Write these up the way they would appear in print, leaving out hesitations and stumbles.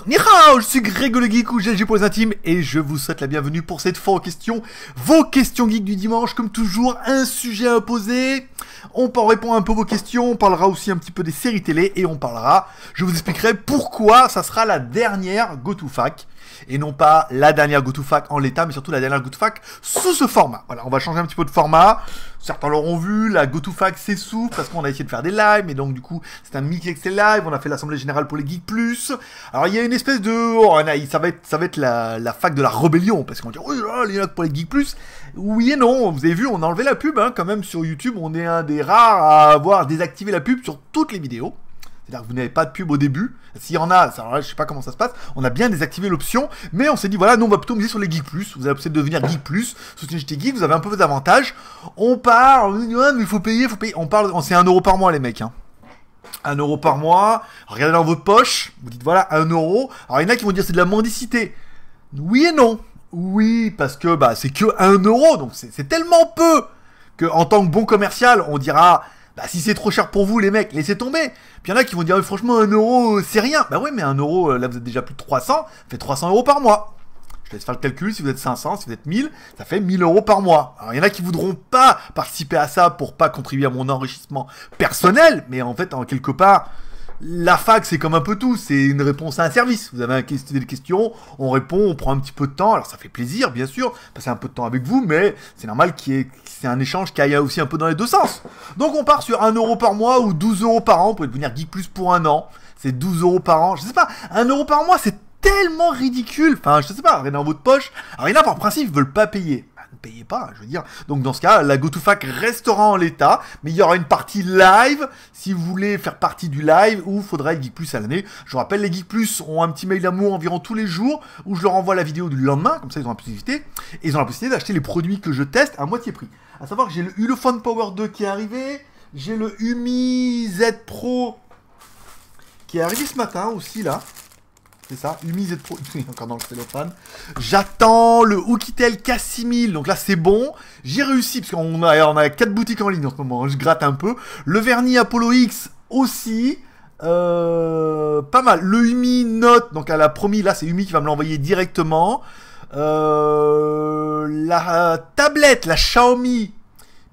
Ni hao, je suis Grégo le Geek ou GLG pour les intimes et je vous souhaite la bienvenue pour cette fois aux questions. Vos questions geeks du dimanche, comme toujours, un sujet à poser. On répond un peu vos questions, on parlera aussi un petit peu des séries télé et on parlera, je vous expliquerai pourquoi ça sera la dernière GoToFac. Et non pas la dernière GoToFac en l'état, mais surtout la dernière GoToFac sous ce format. Voilà, on va changer un petit peu de format. Certains l'auront vu, la GoToFac s'essouffle parce qu'on a essayé de faire des lives, mais donc du coup, c'est un mix Excel live. On a fait l'Assemblée Générale pour les Geeks Plus. Alors, il y a une espèce de... Oh, ça va être la fac de la rébellion, parce qu'on dit, oui, il y en a pour les Geeks Plus. Oui et non, vous avez vu, on a enlevé la pub, hein, quand même, sur YouTube. On est un des rares à avoir désactivé la pub sur toutes les vidéos. C'est-à-dire que vous n'avez pas de pub au début. S'il y en a, alors là, je sais pas comment ça se passe. On a bien désactivé l'option, mais on s'est dit, voilà, nous, on va plutôt miser sur les Geeks Plus. Vous allez peut-être devenir Geek Plus, soutenir JT Geek, vous avez un peu d'avantages. On parle, on dit, ouais, mais il faut payer. On parle, c'est 1 euro par mois, les mecs, hein. 1 euro par mois. Regardez dans votre poche. Vous dites, voilà, 1 euro. Alors, il y en a qui vont dire, c'est de la mendicité. Oui et non. Oui, parce que, bah, c'est que 1 euro. Donc, c'est tellement peu que, en tant que bon commercial, on dira, bah, si c'est trop cher pour vous, les mecs, laissez tomber. Puis il y en a qui vont dire, franchement, 1 euro, c'est rien. Bah oui, mais 1 euro, là, vous êtes déjà plus de 300, ça fait 300 euros par mois. Je laisse faire le calcul, si vous êtes 500, si vous êtes 1000, ça fait 1000 euros par mois. Alors, il y en a qui voudront pas participer à ça pour pas contribuer à mon enrichissement personnel, mais en fait, en quelque part, la fac, c'est comme un peu tout, c'est une réponse à un service. Vous avez des questions, on répond, on prend un petit peu de temps. Alors, ça fait plaisir, bien sûr, passer un peu de temps avec vous, mais c'est normal c'est un échange qui aille aussi un peu dans les deux sens. Donc, on part sur 1 euro par mois ou 12 euros par an. Vous pouvez devenir Geek Plus pour 1 an. C'est 12 euros par an. Je sais pas, 1 euro par mois, c'est tellement ridicule. Enfin, je sais pas, rien dans votre poche. Alors, il y en a, par principe, ils veulent pas payer. Ne payez pas, je veux dire. Donc dans ce cas, la GoToFac restera en l'état, mais il y aura une partie live, si vous voulez faire partie du live, où il faudra être Geek Plus à l'année. Je vous rappelle, les Geek Plus ont un petit mail d'amour environ tous les jours, où je leur envoie la vidéo du lendemain, comme ça ils ont la possibilité, et ils ont la possibilité d'acheter les produits que je teste à moitié prix. À savoir que j'ai le Ulefone Power 2 qui est arrivé, j'ai le Umi Z Pro qui est arrivé ce matin aussi là. C'est ça, Umi Z Pro, encore dans le cellophane. J'attends le Oukitel K6000, donc là c'est bon. J'ai réussi, parce qu'on a 4 boutiques en ligne en ce moment, je gratte un peu. Le vernis Apollo X aussi, pas mal. Le Umi Note, donc elle a promis, là c'est Umi qui va me l'envoyer directement. La tablette, la Xiaomi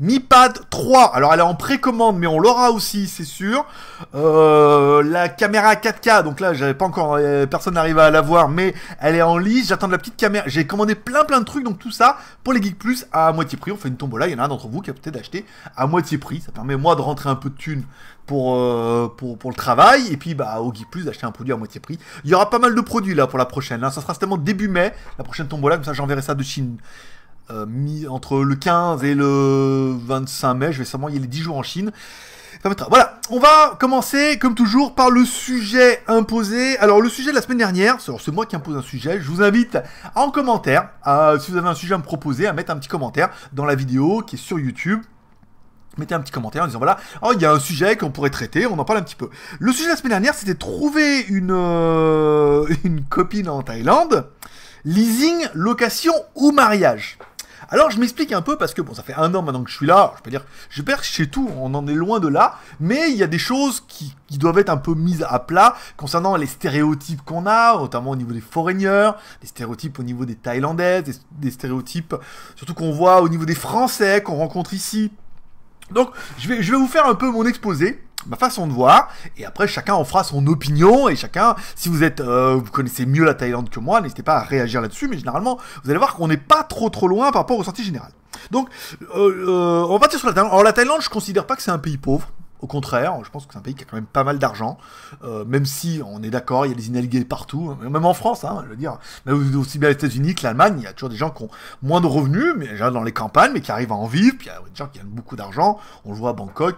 Mi Pad 3, alors elle est en précommande, mais on l'aura aussi, c'est sûr. La caméra 4K, donc là, j'avais pas encore, personne n'arrive à la voir, mais elle est en lice. J'attends de la petite caméra. J'ai commandé plein de trucs, donc tout ça pour les Geek Plus à moitié prix. On fait une tombola. Il y en a un d'entre vous qui a peut-être acheté à moitié prix. Ça permet moi de rentrer un peu de thunes pour le travail, et puis bah au Geek Plus d'acheter un produit à moitié prix. Il y aura pas mal de produits là pour la prochaine. Hein. Ça sera certainement début mai, la prochaine tombola. Comme ça, j'enverrai ça de Chine. Entre le 15 et le 25 mai, je vais sûrement y aller 10 jours en Chine. Voilà, on va commencer comme toujours par le sujet imposé. Alors le sujet de la semaine dernière, c'est moi qui impose un sujet, je vous invite en commentaire, si vous avez un sujet à me proposer, à mettre un petit commentaire dans la vidéo qui est sur YouTube. Mettez un petit commentaire en disant voilà, oh, il y a un sujet qu'on pourrait traiter, on en parle un petit peu. Le sujet de la semaine dernière, c'était trouver une copine en Thaïlande, leasing, location ou mariage. Alors je m'explique un peu parce que bon, ça fait 1 an maintenant que je suis là, je peux dire, je perds chez tout, on en est loin de là, mais il y a des choses qui doivent être un peu mises à plat concernant les stéréotypes qu'on a, notamment au niveau des foreigners, des stéréotypes au niveau des Thaïlandaises, des stéréotypes surtout qu'on voit au niveau des Français qu'on rencontre ici. Donc je vais vous faire un peu mon exposé, ma façon de voir, et après chacun en fera son opinion, et chacun, si vous êtes, vous connaissez mieux la Thaïlande que moi, n'hésitez pas à réagir là-dessus, mais généralement, vous allez voir qu'on n'est pas trop loin par rapport au ressenti général. Donc, on va partir sur la Thaïlande. Alors la Thaïlande, je considère pas que c'est un pays pauvre. Au contraire, je pense que c'est un pays qui a quand même pas mal d'argent, même si on est d'accord, il y a des inégalités partout, même en France, hein, je veux dire, mais aussi bien aux États-Unis que l'Allemagne, il y a toujours des gens qui ont moins de revenus, mais déjà dans les campagnes, mais qui arrivent à en vivre, puis il y a des gens qui gagnent beaucoup d'argent, on le voit à Bangkok.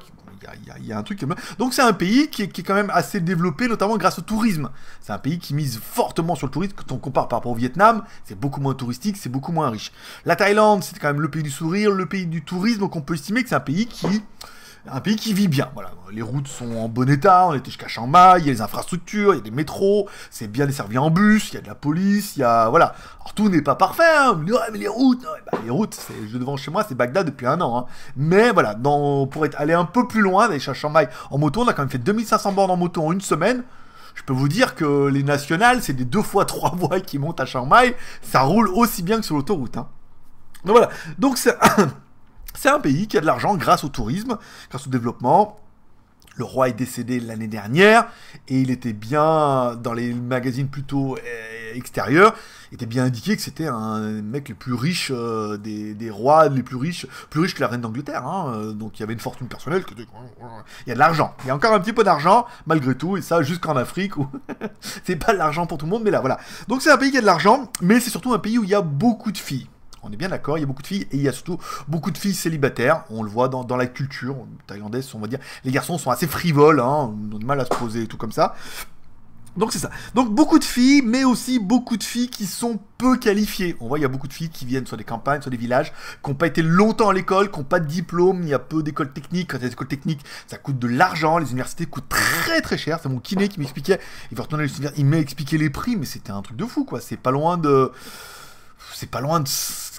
Il y a un truc comme... Donc c'est un pays qui est quand même assez développé, notamment grâce au tourisme. C'est un pays qui mise fortement sur le tourisme. Quand on compare par rapport au Vietnam, c'est beaucoup moins touristique, c'est beaucoup moins riche. La Thaïlande, c'est quand même le pays du sourire, le pays du tourisme, donc on peut estimer que c'est un pays qui vit bien. Voilà, les routes sont en bon état, on était jusqu'à Chiang Mai, il y a les infrastructures, il y a des métros, c'est bien desservi en bus, il y a de la police, il y a... Voilà. Alors tout n'est pas parfait, hein. Ouais, mais les routes, les routes, devant chez moi, c'est Bagdad depuis 1 an. Hein. Mais voilà, pour aller un peu plus loin, d'aller à Chiang Mai en moto, on a quand même fait 2500 bornes en moto en 1 semaine. je peux vous dire que les nationales, c'est des 2 fois 3 voies qui montent à Chiang Mai, ça roule aussi bien que sur l'autoroute, hein. Donc voilà, donc c'est un pays qui a de l'argent grâce au tourisme, grâce au développement. Le roi est décédé l'année dernière, et il était bien, dans les magazines plutôt extérieurs, il était bien indiqué que c'était un mec le plus riche des rois, les plus riches que la reine d'Angleterre, hein. Donc il y avait une fortune personnelle, il y a de l'argent, il y a encore un petit peu d'argent, malgré tout, et ça jusqu'en Afrique, où c'est pas de l'argent pour tout le monde, mais là, voilà. Donc c'est un pays qui a de l'argent, mais c'est surtout un pays où il y a beaucoup de filles. On est bien d'accord, il y a beaucoup de filles, et il y a surtout beaucoup de filles célibataires, on le voit dans la culture thaïlandaise, on va dire, les garçons sont assez frivoles, hein, ils ont du mal à se poser et tout comme ça. Donc c'est ça. Donc beaucoup de filles, mais aussi beaucoup de filles qui sont peu qualifiées. On voit, il y a beaucoup de filles qui viennent sur des campagnes, sur des villages, qui n'ont pas été longtemps à l'école, qui n'ont pas de diplôme, il y a peu d'écoles techniques. Quand il y a des écoles techniques, ça coûte de l'argent, les universités coûtent très très cher. C'est mon kiné qui m'expliquait, il va retourner à l'université, il m'a expliqué les prix, mais c'était un truc de fou, quoi. C'est pas loin de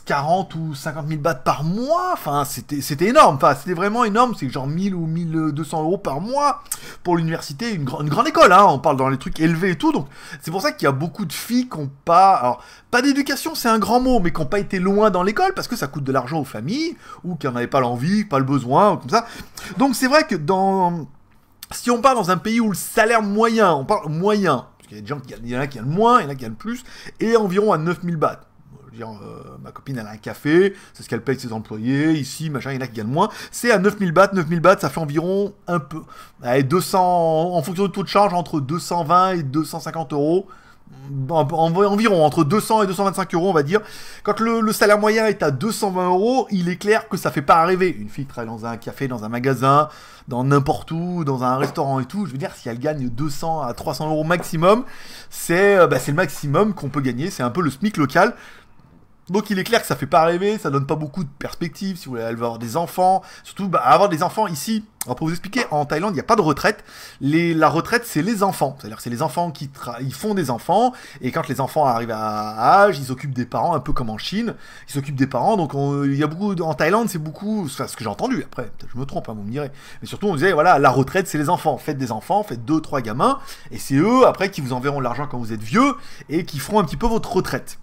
40 ou 50 000 bahts par mois, enfin c'était énorme, enfin c'était vraiment énorme, c'est genre 1000 ou 1200 euros par mois pour l'université, une grande école, hein, on parle dans les trucs élevés et tout, donc c'est pour ça qu'il y a beaucoup de filles qui n'ont pas, alors pas d'éducation c'est un grand mot, mais qui n'ont pas été loin dans l'école parce que ça coûte de l'argent aux familles, ou qui n'en avaient pas l'envie, pas le besoin, comme ça, donc c'est vrai que si on part dans un pays où le salaire moyen, on parle moyen, parce qu'il y a des gens il y en a qui gagnent moins, il y en a qui gagnent plus, et environ à 9000 bahts. Ma copine elle a un café, c'est ce qu'elle paye ses employés, ici, machin, il y en a qui gagnent moins, c'est à 9000 bahts, 9000 bahts ça fait environ un peu, allez, 200, en fonction du taux de change, entre 220 et 250 euros, environ, entre 200 et 225 euros on va dire, quand le salaire moyen est à 220 euros, il est clair que ça fait pas rêver, une fille qui travaille dans un café, dans un magasin, dans n'importe où, dans un restaurant et tout, je veux dire, si elle gagne 200 à 300 euros maximum, c'est le maximum qu'on peut gagner, c'est un peu le SMIC local. Donc il est clair que ça fait pas rêver, ça donne pas beaucoup de perspectives, si vous voulez, elle va avoir des enfants, surtout avoir des enfants ici, alors pour vous expliquer, en Thaïlande il n'y a pas de retraite, la retraite c'est les enfants, c'est-à-dire que c'est les enfants qui ils font des enfants, et quand les enfants arrivent à âge, ils s'occupent des parents, un peu comme en Chine, ils s'occupent des parents, donc il y a beaucoup, en Thaïlande c'est beaucoup, enfin ce que j'ai entendu, après peut-être je me trompe, hein, vous me direz, mais surtout on disait voilà, la retraite c'est les enfants, faites des enfants, faites 2-3 gamins, et c'est eux après qui vous enverront l'argent quand vous êtes vieux, et qui feront un petit peu votre retraite.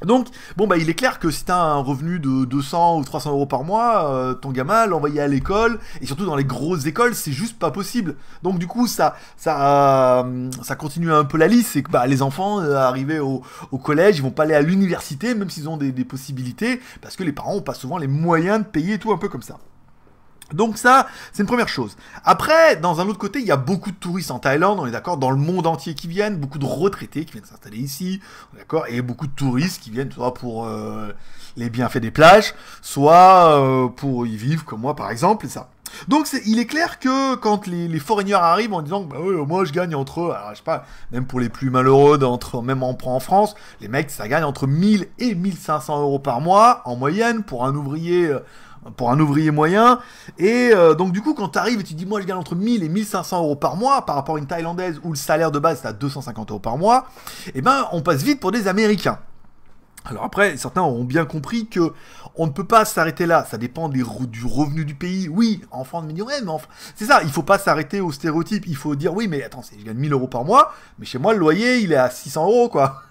Donc, bon bah il est clair que si t'as un revenu de 200 ou 300 euros par mois, ton gamin, l'envoyer à l'école, et surtout dans les grosses écoles, c'est juste pas possible. Donc du coup, ça continue un peu la liste, c'est que bah, les enfants, arrivés au collège, ils vont pas aller à l'université, même s'ils ont des possibilités, parce que les parents ont pas souvent les moyens de payer et tout, un peu comme ça. Donc ça, c'est une première chose. Après, dans un autre côté, il y a beaucoup de touristes en Thaïlande, on est d'accord, dans le monde entier qui viennent, beaucoup de retraités qui viennent s'installer ici, d'accord, et beaucoup de touristes qui viennent soit pour les bienfaits des plages, soit pour y vivre, comme moi par exemple, et ça. Donc il est clair que quand les foreigners arrivent en disant bah oui, moi je gagne entre, alors je sais pas, même pour les plus malheureux, même en France, les mecs ça gagne entre 1000 et 1500 euros par mois en moyenne pour un ouvrier moyen, et donc du coup quand t'arrives et tu dis moi je gagne entre 1000 et 1500 euros par mois par rapport à une Thaïlandaise où le salaire de base c'est à 250 euros par mois, et ben on passe vite pour des Américains. Alors après, certains auront bien compris que on ne peut pas s'arrêter là, ça dépend du revenu du pays. Oui, en France, me dire ouais, mais c'est ça, il faut pas s'arrêter aux stéréotypes, il faut dire oui, mais attends, je gagne 1000 euros par mois, mais chez moi, le loyer, il est à 600 euros, quoi.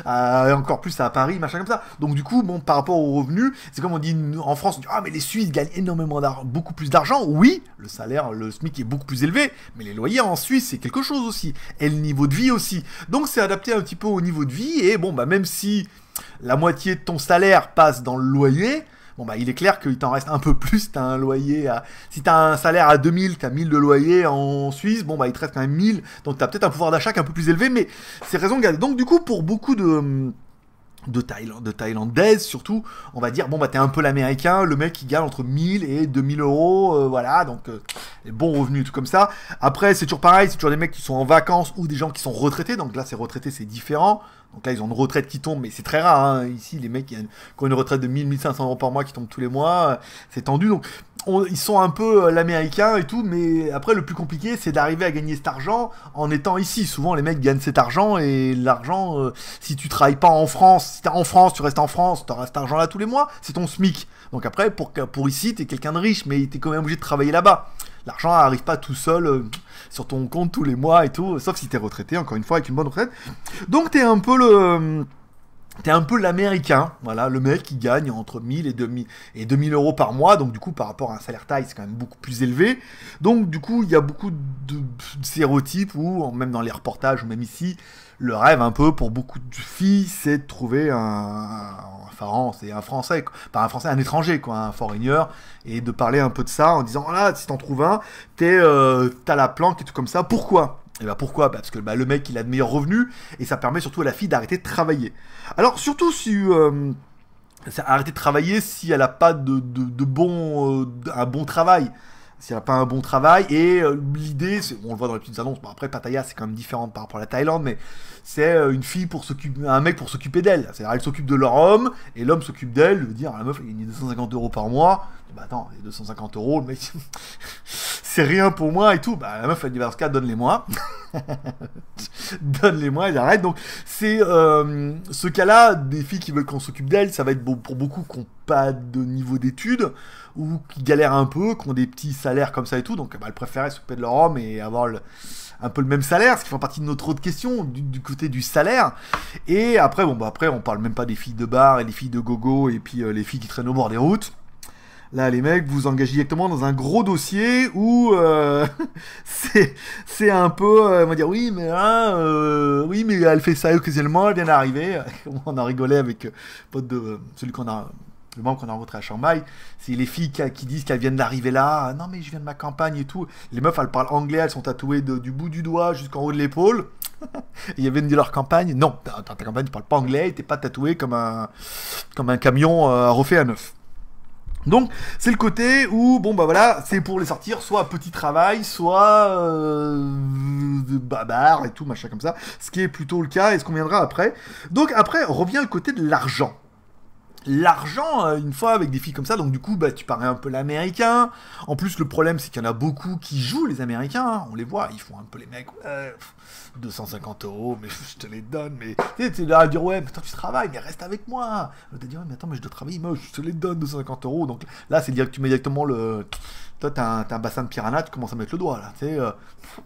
Encore plus à Paris, machin comme ça. Donc du coup, bon, par rapport aux revenus, c'est comme on dit en France, on dit ah, mais les Suisses gagnent énormément beaucoup plus d'argent. Oui, le salaire, le SMIC est beaucoup plus élevé, mais les loyers en Suisse, c'est quelque chose aussi. Et le niveau de vie aussi. Donc c'est adapté un petit peu au niveau de vie, et bon, bah même si la moitié de ton salaire passe dans le loyer, bon bah il est clair qu'il t'en reste un peu plus, t'as un loyer si t'as un salaire à 2000, t'as 1000 de loyer en Suisse, bon bah il te reste quand même 1000, donc t'as peut-être un pouvoir d'achat qui est un peu plus élevé, mais c'est raison de garder. Donc du coup, pour beaucoup de Thaïlandaises surtout, on va dire bon bah t'es un peu l'américain, le mec qui gagne entre 1000 et 2000 euros, voilà, donc les bons revenus, tout comme ça. Après c'est toujours pareil, c'est toujours des mecs qui sont en vacances ou des gens qui sont retraités, donc là c'est retraités, c'est différent. Donc là, ils ont une retraite qui tombe, mais c'est très rare, hein. Ici, les mecs qui ont une retraite de 1000-1500 euros par mois qui tombe tous les mois, c'est tendu. Donc, ils sont un peu l'américain et tout, mais après, le plus compliqué, c'est d'arriver à gagner cet argent en étant ici. Souvent, les mecs gagnent cet argent, et l'argent, si tu travailles pas en France, si t'es en France, tu restes en France, t'auras cet argent-là tous les mois, c'est ton SMIC. Donc après, pour ici, t'es quelqu'un de riche, mais t'es quand même obligé de travailler là-bas. L'argent n'arrive pas tout seul sur ton compte tous les mois et tout, sauf si t'es retraité, encore une fois, avec une bonne retraite. Donc t'es un peu T'es un peu l'américain, voilà, le mec qui gagne entre 1000 et 2000 euros par mois, donc du coup par rapport à un salaire taille c'est quand même beaucoup plus élevé. Donc du coup il y a beaucoup de stéréotypes où, même dans les reportages ou même ici, le rêve un peu pour beaucoup de filles c'est de trouver un français, pas un français, un étranger quoi, un foreigner, et de parler un peu de ça en disant voilà, si t'en trouves un, t'as la planque et tout comme ça, pourquoi ? Et bah pourquoi ? Parce que le mec il a de meilleurs revenus et ça permet surtout à la fille d'arrêter de travailler. Alors surtout si arrêter de travailler si elle a pas un bon travail. Si elle n'a pas un bon travail, et l'idée, on le voit dans les petites annonces, bon après Pattaya c'est quand même différent par rapport à la Thaïlande, mais c'est un mec pour s'occuper d'elle. C'est-à-dire elle s'occupe de leur homme, et l'homme s'occupe d'elle, veut dire la meuf elle gagne 250 euros par mois, bah attends, les 250 euros, le mec, c'est rien pour moi et tout, bah la meuf elle dit bah dans ce cas donne-les-moi. Donne-les-moi, et j'arrête. Donc c'est ce cas-là, des filles qui veulent qu'on s'occupe d'elles, ça va être pour beaucoup qui n'ont pas de niveau d'études, ou qui galèrent un peu, qui ont des petits salaires comme ça et tout, donc bah, elles préfèrent s'occuper de leur homme et avoir un peu le même salaire, ce qui fait partie de notre autre question, du côté du salaire. Et après, après on parle même pas des filles de bar et des filles de gogo, et puis les filles qui traînent au bord des routes. Là, les mecs, vous engagez directement dans un gros dossier où c'est un peu, on va dire, oui, mais elle fait ça occasionnellement, elle vient d'arriver. On a rigolé avec le membre qu'on a rencontré à Shanghai. C'est les filles qui disent qu'elles viennent d'arriver là. Non, mais je viens de ma campagne et tout. Les meufs, elles parlent anglais, elles sont tatouées du bout du doigt jusqu'en haut de l'épaule. Et elles viennent de leur campagne. Non, dans ta campagne, tu parles pas anglais, t'es pas tatoué comme un camion refait à neuf. Donc c'est le côté où voilà, c'est pour les sortir soit petit travail, soit bar et tout machin comme ça, ce qui est plutôt le cas et ce qu'on viendra après. Donc après revient le côté de l'argent. L'argent, une fois avec des filles comme ça, donc du coup tu parais un peu l'américain. En plus le problème c'est qu'il y en a beaucoup qui jouent les américains, hein. On les voit, ils font un peu les mecs, 250 euros, mais je te les donne, mais tu es là à dire ouais, mais toi tu travailles, mais reste avec moi. Tu dis ouais, mais attends, mais je dois travailler, moi je te les donne 250 euros. Donc là c'est dire que tu mets directement toi t'as un bassin de piranha, tu commences à mettre le doigt là, tu sais,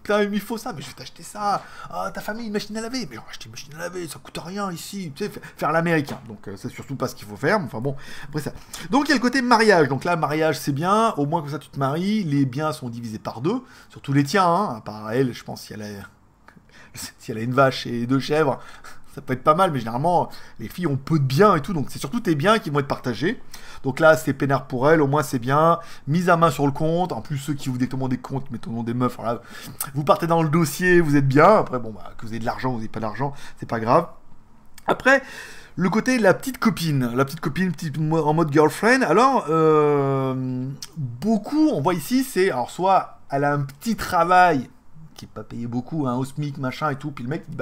putain il me faut ça, mais je vais t'acheter ça. Ah, ta famille une machine à laver, mais on va acheter une machine à laver, ça coûte rien ici, tu sais, faire l'américain. Donc c'est surtout pas ce qu'il faut faire, mais enfin bon, après ça. Donc il y a le côté mariage, donc là mariage c'est bien, au moins comme ça tu te maries, les biens sont divisés par deux, surtout les tiens, hein, à part elle, je pense si elle a une vache et 2 chèvres, ça peut être pas mal, mais généralement, les filles ont peu de biens et tout, donc c'est surtout tes biens qui vont être partagés. Donc là, c'est peinard pour elle, au moins c'est bien, mise à main sur le compte, en plus ceux qui vous directement des comptes, mettons le nom des meufs, voilà, vous partez dans le dossier, vous êtes bien, après que vous ayez de l'argent, vous n'avez pas d'argent, c'est pas grave. Après, le côté la petite copine en mode girlfriend, alors, beaucoup, on voit ici, c'est, alors soit elle a un petit travail, qui est pas payé beaucoup, au SMIC, machin et tout, puis le mec dit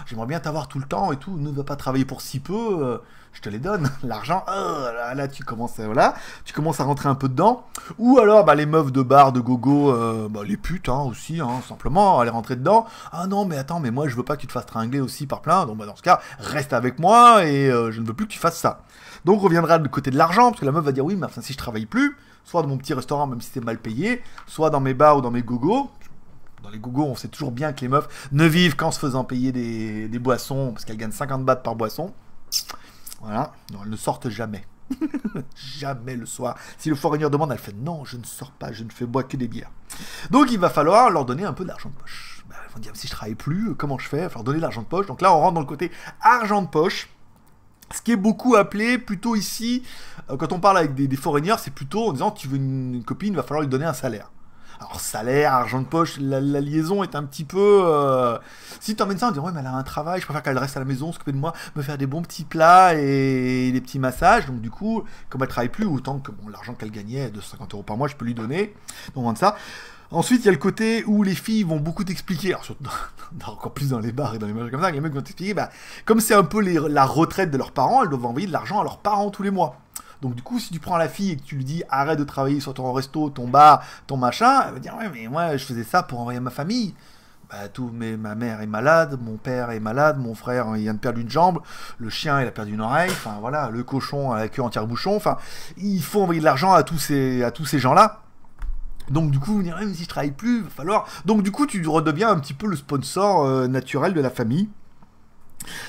j'aimerais bien t'avoir tout le temps et tout, ne va pas travailler pour si peu, je te les donne, l'argent, là tu commences à rentrer un peu dedans, ou alors les meufs de bar, de gogo, les putes aussi, simplement, aller rentrer dedans, ah non mais attends, mais moi je veux pas que tu te fasses tringler aussi par plein, donc dans ce cas, reste avec moi et je ne veux plus que tu fasses ça. Donc on reviendra du côté de l'argent, parce que la meuf va dire oui, mais enfin, si je travaille plus, soit dans mon petit restaurant, même si c'est mal payé, soit dans mes bars ou dans mes gogos. Dans les gogos, on sait toujours bien que les meufs ne vivent qu'en se faisant payer des boissons, parce qu'elles gagnent 50 bahts par boisson. Voilà, non, elles ne sortent jamais. Jamais le soir. Si le foreigner demande, elle fait non, je ne sors pas, je ne fais boire que des bières. Donc il va falloir leur donner un peu d'argent de poche. Ils vont dire, si je travaille plus, comment je fais ? Il va falloir donner de l'argent de poche. Donc là, on rentre dans le côté argent de poche. Ce qui est beaucoup appelé, plutôt ici, quand on parle avec des foreigners, c'est plutôt en disant, tu veux une copine, il va falloir lui donner un salaire. Alors salaire, argent de poche, la liaison est un petit peu... Si tu emmènes ça, on dit ouais mais elle a un travail, je préfère qu'elle reste à la maison, s'occuper de moi, me faire des bons petits plats et des petits massages. Donc du coup, comme elle travaille plus, autant que l'argent qu'elle gagnait, 250 euros par mois, je peux lui donner. Donc on ça. Ensuite, il y a le côté où les filles vont beaucoup t'expliquer, alors surtout encore plus dans les bars et dans les magasins comme ça, les mecs vont t'expliquer, comme c'est un peu la retraite de leurs parents, elles doivent envoyer de l'argent à leurs parents tous les mois. Donc du coup, si tu prends la fille et que tu lui dis arrête de travailler sur ton resto, ton bar, ton machin, elle va dire ouais mais moi je faisais ça pour envoyer ma famille. Ma mère est malade, mon père est malade, mon frère il vient de perdre une jambe, le chien il a perdu une oreille, enfin voilà, le cochon a la queue en tire-bouchon, enfin il faut envoyer de l'argent à tous ces gens-là. Donc du coup, vous direz, même si je travaille plus, il va falloir... Donc du coup, tu redeviens un petit peu le sponsor naturel de la famille.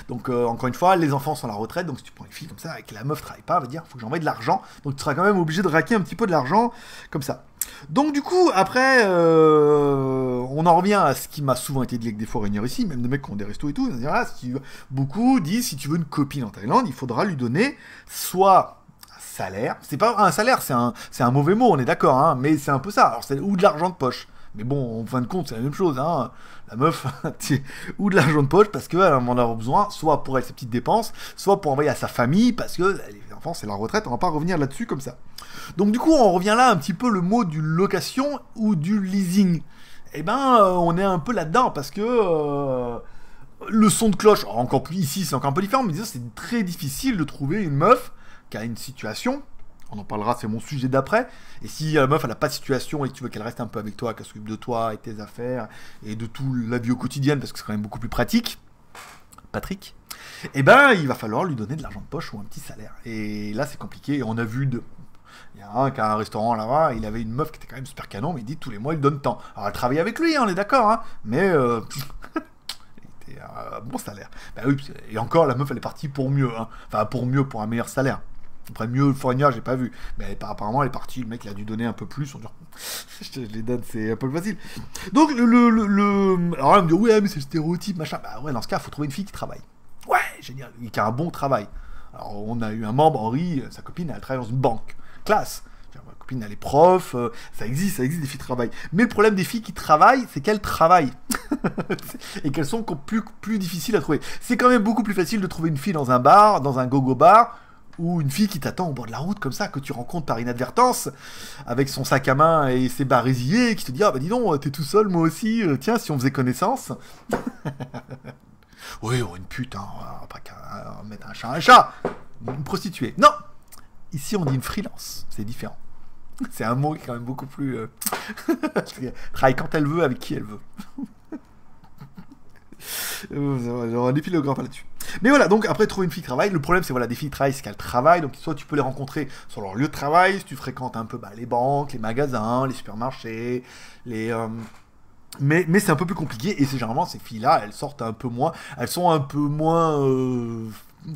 Donc encore une fois, les enfants sont à la retraite, donc si tu prends une fille comme ça, et que la meuf travaille pas, elle va dire, faut que j'envoie de l'argent. Donc tu seras quand même obligé de raquer un petit peu de l'argent, comme ça. Donc du coup, après, on en revient à ce qui m'a souvent été dit avec des foreigners ici, même des mecs qui ont des restos et tout, là, beaucoup disent, si tu veux une copine en Thaïlande, il faudra lui donner soit... salaire, c'est pas un salaire, c'est un mauvais mot, on est d'accord, hein, mais c'est un peu ça, alors ou de l'argent de poche, mais bon, en fin de compte, c'est la même chose, hein, la meuf, ou de l'argent de poche, parce qu'elle va en avoir besoin, soit pour elle, ses petites dépenses, soit pour envoyer à sa famille, parce que les enfants, c'est la retraite, on va pas revenir là-dessus comme ça. Donc du coup, on revient là un petit peu le mot du location ou du leasing. Eh ben, on est un peu là-dedans, parce que... le son de cloche, encore plus ici, c'est encore un peu différent, mais c'est très difficile de trouver une meuf qui a une situation, on en parlera, c'est mon sujet d'après, et si la meuf elle a pas de situation et que tu veux qu'elle reste un peu avec toi, qu'elle s'occupe de toi et tes affaires, et de tout la vie au quotidien, parce que c'est quand même beaucoup plus pratique, Patrick, eh ben il va falloir lui donner de l'argent de poche ou un petit salaire, et là c'est compliqué, et on a vu il y a un qui a un restaurant là-bas, il avait une meuf qui était quand même super canon, mais il dit tous les mois il donne tant, alors elle travaille avec lui, hein, on est d'accord, hein, mais... bon salaire. Bah oui, et encore, la meuf, elle est partie pour mieux. Hein. Enfin, pour mieux, pour un meilleur salaire. Après, mieux, le foreigneur, j'ai pas vu. Mais apparemment, elle est partie. Le mec, il a dû donner un peu plus. On dit, je les donne, c'est un peu facile. Donc, alors là, on me dit, ouais, mais c'est le stéréotype, machin. Bah ouais, dans ce cas, il faut trouver une fille qui travaille. Ouais, génial. Qui a un bon travail. Alors, on a eu un membre, Henri, sa copine, elle travaille dans une banque. Classe. Ma copine, elle est prof, ça existe des filles qui travaillent. Mais le problème des filles qui travaillent, c'est qu'elles travaillent. Et qu'elles sont plus difficiles à trouver. C'est quand même beaucoup plus facile de trouver une fille dans un bar, dans un go-go bar, ou une fille qui t'attend au bord de la route comme ça, que tu rencontres par inadvertance, avec son sac à main et ses barésiers, qui te dit, ah bah dis donc, t'es tout seul, moi aussi, tiens, si on faisait connaissance. Oui, oh, une pute, hein, on va pas mettre un chat, une prostituée. Non, ici on dit une freelance, c'est différent. C'est un mot qui est quand même beaucoup plus... travaille quand elle veut, avec qui elle veut. J'aurai un épilogue là-dessus. Mais voilà, donc après trouver une fille qui travaille, le problème c'est voilà, des filles qui travaillent, c'est qu'elles travaillent, donc soit tu peux les rencontrer sur leur lieu de travail, si tu fréquentes un peu les banques, les magasins, les supermarchés, mais c'est un peu plus compliqué, et c'est généralement ces filles-là, elles sortent un peu moins, elles sont un peu moins...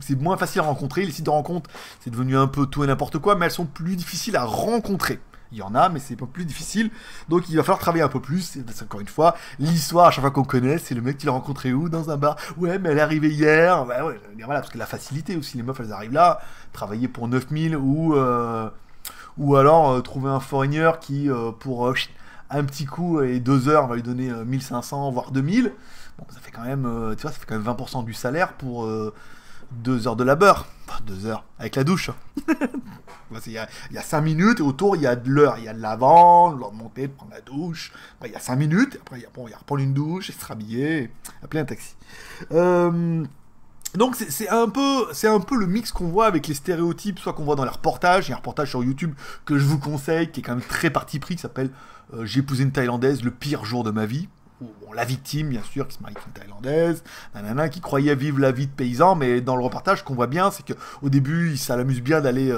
c'est moins facile à rencontrer, les sites de rencontres, c'est devenu un peu tout et n'importe quoi, mais elles sont plus difficiles à rencontrer. Il y en a, mais c'est un peu plus difficile, donc il va falloir travailler un peu plus, c'est encore une fois, l'histoire à chaque fois qu'on connaît, c'est le mec qui l'a rencontré où, dans un bar, ouais, mais elle est arrivée hier, bah ouais, voilà, parce que la facilité aussi, les meufs, elles arrivent là, travailler pour 9000, ou alors trouver un foreigner qui, pour un petit coup et 2 heures, va lui donner 1500, voire 2000, bon, ça fait quand même, tu vois, ça fait quand même 20% du salaire pour... 2 heures de labeur, enfin 2 heures, avec la douche. Il y a 5 minutes, et autour il y a de l'heure, il y a de l'avant, de monter, de prendre la douche, après il y a 5 minutes, après il y a reprendre une douche, et se rhabiller, appeler un taxi. Donc c'est un peu le mix qu'on voit avec les stéréotypes, soit qu'on voit dans les reportages, il y a un reportage sur YouTube que je vous conseille, qui est quand même très parti pris, qui s'appelle J'ai épousé une Thaïlandaise, le pire jour de ma vie. Bon, la victime, bien sûr, qui se marie avec une Thaïlandaise, nanana, qui croyait vivre la vie de paysan, mais dans le reportage, ce qu'on voit bien, c'est qu'au début, ça l'amuse bien d'aller,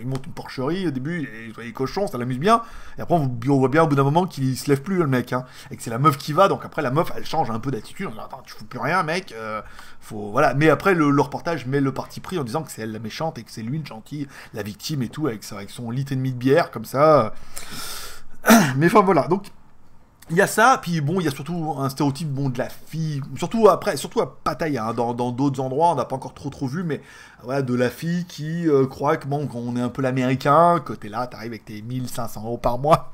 il monte une porcherie, au début, il voit les cochons, ça l'amuse bien, et après, on voit bien au bout d'un moment qu'il se lève plus, le mec, hein, et que c'est la meuf qui va, donc après, la meuf, elle change un peu d'attitude, on dit, attends, tu fous plus rien, mec, faut, voilà, mais après, le reportage met le parti pris en disant que c'est elle la méchante, et que c'est lui le gentil, la victime et tout, avec son litre et demi de bière, comme ça, mais enfin, voilà, donc, il y a ça, puis bon, il y a surtout un stéréotype bon, de la fille, surtout à Pattaya, hein, dans d'autres endroits, on n'a pas encore trop vu, mais voilà, de la fille qui croit que bon, on est un peu l'américain, que t'es là, t'arrives avec tes 1500 € par mois,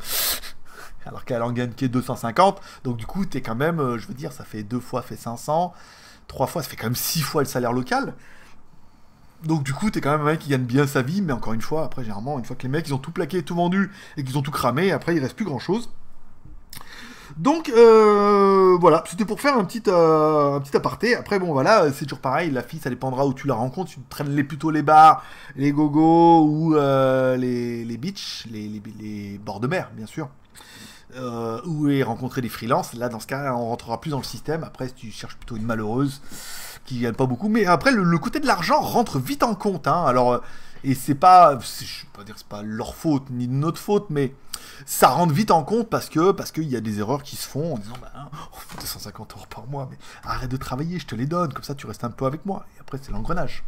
alors qu'elle en gagne que 250, donc du coup, t'es quand même, je veux dire, ça fait 2 fois fait 500, 3 fois, ça fait quand même 6 fois le salaire local. Donc du coup, t'es quand même un mec qui gagne bien sa vie, mais encore une fois, après, généralement, une fois que les mecs, ils ont tout plaqué, tout vendu, et qu'ils ont tout cramé, après, il reste plus grand-chose. Donc voilà, c'était pour faire un petit aparté. Après bon voilà, c'est toujours pareil, la fille ça dépendra où tu la rencontres, tu traînes plutôt les bars, les gogos ou les beaches, les bords de mer bien sûr. Ou rencontrer des freelances, là dans ce cas on rentrera plus dans le système, après si tu cherches plutôt une malheureuse qui gagne pas beaucoup, mais après le côté de l'argent rentre vite en compte, hein. Alors Et c'est pas, je vais pas dire que c'est pas leur faute ni de notre faute, mais ça rentre vite en compte parce qu'il y a des erreurs qui se font en disant bah, oh, 250 € par mois, mais arrête de travailler, je te les donne, comme ça tu restes un peu avec moi. Et après c'est l'engrenage.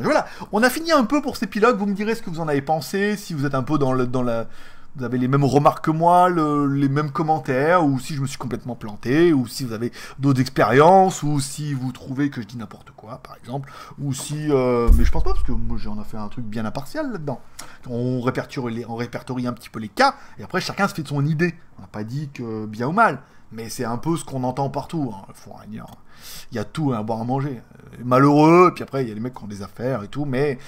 Voilà, on a fini un peu pour cet épilogue. Vous me direz ce que vous en avez pensé, si vous êtes un peu dans la... Vous avez les mêmes remarques que moi, les mêmes commentaires, ou si je me suis complètement planté, ou si vous avez d'autres expériences, ou si vous trouvez que je dis n'importe quoi, par exemple, ou si... mais je pense pas, parce que moi j'en ai fait un truc bien impartial là-dedans. On répertorie un petit peu les cas, et après chacun se fait de son idée. On n'a pas dit que bien ou mal, mais c'est un peu ce qu'on entend partout. Hein. Faut rien dire. Il y a tout à boire à manger. Malheureux, et puis après il y a les mecs qui ont des affaires et tout, mais...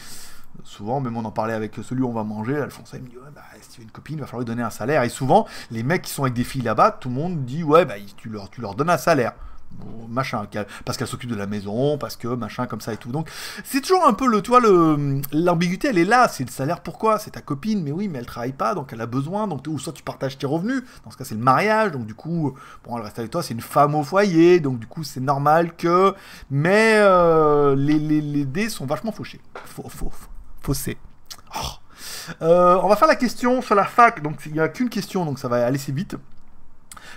Souvent, même on en parlait avec celui où on va manger, Alphonse, il me dit ouais, bah, si tu veux une copine, il va falloir lui donner un salaire. Et souvent, les mecs qui sont avec des filles là-bas, tout le monde dit ouais, bah, tu leur donnes un salaire. Bon, machin, parce qu'elle s'occupe de la maison, parce que machin comme ça et tout. Donc c'est toujours un peu l'ambiguïté, elle est là. C'est le salaire, pourquoi? C'est ta copine, mais oui, mais elle travaille pas, donc elle a besoin. Donc ou soit tu partages tes revenus. Dans ce cas, c'est le mariage, donc du coup, bon, elle reste avec toi. C'est une femme au foyer, donc du coup, c'est normal que. Mais les dés sont vachement fauchés. Faussé. Oh. On va faire la question sur la fac. Donc il n'y a qu'une question, donc ça va aller assez vite.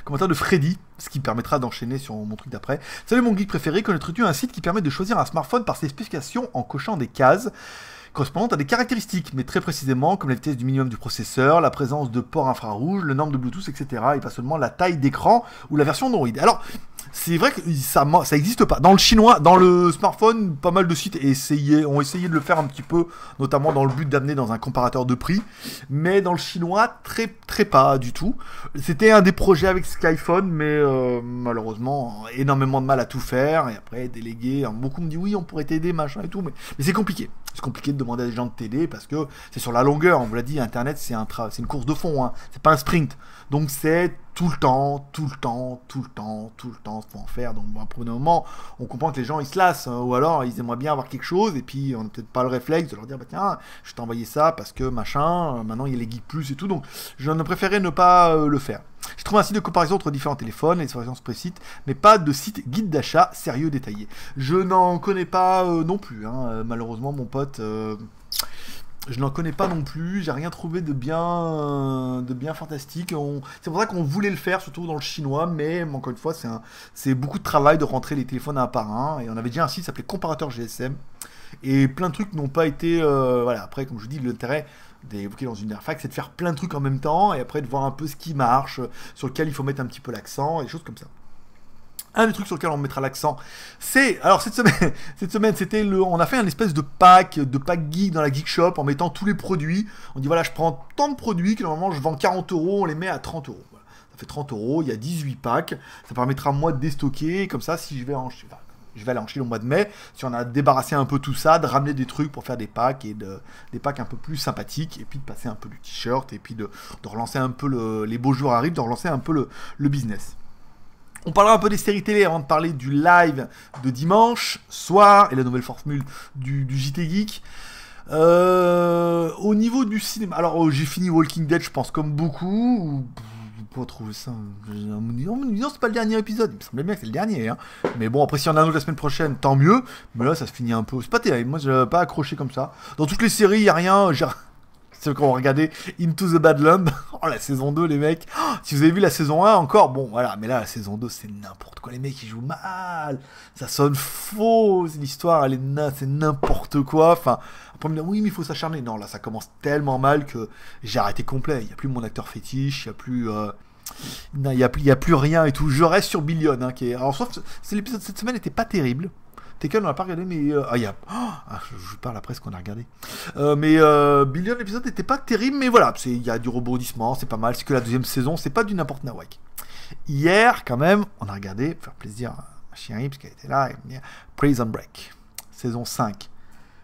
Commentaire de Freddy, ce qui permettra d'enchaîner sur mon truc d'après. Salut mon geek préféré, connaîtrais-tu un site qui permet de choisir un smartphone par ses spécifications en cochant des cases correspondantes à des caractéristiques, mais très précisément comme la vitesse du minimum du processeur, la présence de ports infrarouges, le nombre de Bluetooth, etc. Et pas seulement la taille d'écran ou la version Android. Alors, c'est vrai que ça n'existe pas. Dans le chinois, dans le smartphone, pas mal de sites ont essayé de le faire un petit peu, notamment dans le but d'amener dans un comparateur de prix. Mais dans le chinois, très pas du tout. C'était un des projets avec Skyphone, mais malheureusement, énormément de mal à tout faire. Et après, délégué, beaucoup me disent oui, on pourrait t'aider, machin et tout. Mais c'est compliqué. C'est compliqué de demander à des gens de t'aider parce que c'est sur la longueur. On vous l'a dit, Internet, c'est une course de fond. Hein. C'est pas un sprint. Donc c'est tout le temps, faut en faire. Donc bon, pour le moment, on comprend que les gens ils se lassent, ou alors ils aimeraient bien avoir quelque chose, et puis on n'a peut-être pas le réflexe de leur dire bah tiens, je t'ai envoyé ça parce que machin, maintenant il y a les Geek Plus et tout, donc j'en ai préféré ne pas le faire. J'ai trouvé un site de comparaison entre différents téléphones, les informations se précitent, mais pas de site guide d'achat sérieux détaillé. Je n'en connais pas non plus, hein. Malheureusement mon pote... je n'en connais pas non plus, j'ai rien trouvé de bien fantastique. C'est pour ça qu'on voulait le faire, surtout dans le chinois, mais encore une fois, c'est beaucoup de travail de rentrer les téléphones un par un. Et on avait déjà un site qui s'appelait Comparateur GSM, et plein de trucs n'ont pas été... voilà, après, comme je vous dis, l'intérêt d'évoquer dans une fac, c'est de faire plein de trucs en même temps, et après de voir un peu ce qui marche, sur lequel il faut mettre un petit peu l'accent, et des choses comme ça. Un des trucs sur lequel on mettra l'accent, c'est... Alors cette semaine, c'était on a fait un espèce de pack geek dans la Geek Shop en mettant tous les produits. On dit voilà, je prends tant de produits que normalement je vends 40 €, on les met à 30 €. Voilà. Ça fait 30 €, il y a 18 packs. Ça permettra moi de déstocker, comme ça si je vais aller en Chine au mois de mai, si on a débarrassé un peu tout ça, de ramener des trucs pour faire des packs et des packs un peu plus sympathiques, et puis de passer un peu du t-shirt, et puis de relancer un peu les beaux jours arrivent, de relancer un peu le business. On parlera un peu des séries télé avant de parler du live de dimanche soir et la nouvelle formule du JT Geek. Au niveau du cinéma, alors j'ai fini Walking Dead, je pense comme beaucoup. Pas trouver ça. On me dit non, c'est pas le dernier épisode. Il me semblait bien que c'est le dernier. Hein. Mais bon, après, si y en a un autre la semaine prochaine, tant mieux. Mais là, ça se finit un peu. C'est pas terrible. Moi, je pas accroché comme ça. Dans toutes les séries, il n'y a rien. C'est quand on regardait Into the Badlands, oh la saison 2 les mecs, oh, si vous avez vu la saison 1 encore, bon voilà, mais là la saison 2 c'est n'importe quoi, les mecs ils jouent mal, ça sonne faux, l'histoire elle est c'est n'importe quoi, enfin, après me dire oui mais il faut s'acharner, non là ça commence tellement mal que j'ai arrêté complet, il n'y a plus mon acteur fétiche, il n'y a plus... non, il y a plus rien et tout, je reste sur Billion, hein, qui est... Alors sauf que l'épisode de cette semaine n'était pas terrible, Tekken on l'a pas regardé, mais je parle après ce qu'on a regardé. Mais Billion, l'épisode n'était pas terrible, mais voilà, il y a du rebondissement, c'est pas mal, c'est que la deuxième saison, c'est pas du n'importe nawak. Hier, quand même, on a regardé, pour faire plaisir à ma chérie, parce qu'elle était là, et me dit Prison Break, saison 5.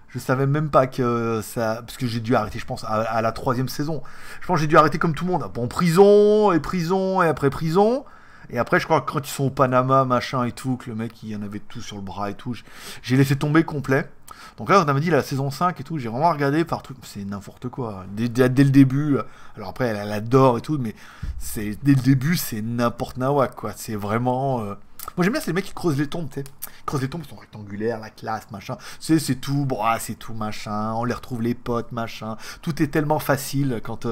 Je savais même pas que ça... Parce que j'ai dû arrêter, je pense, à la 3e saison. Je pense que j'ai dû arrêter comme tout le monde. Bon, prison, et après prison... Et après, je crois que quand ils sont au Panama, machin et tout, que le mec, il y en avait tout sur le bras et tout, j'ai laissé tomber complet. Donc là, on m'a dit la saison 5 et tout, j'ai vraiment regardé par truc, c'est n'importe quoi. Dès le début, alors après, elle adore et tout, mais dès le début, c'est n'importe nawak, quoi. C'est vraiment... Moi, j'aime bien, c'est les mecs qui creusent les tombes, tu sais. Quand les tombes sont rectangulaires, la classe, machin, c'est tout, bon, ah, c'est tout, machin, on les retrouve les potes, machin, tout est tellement facile quand...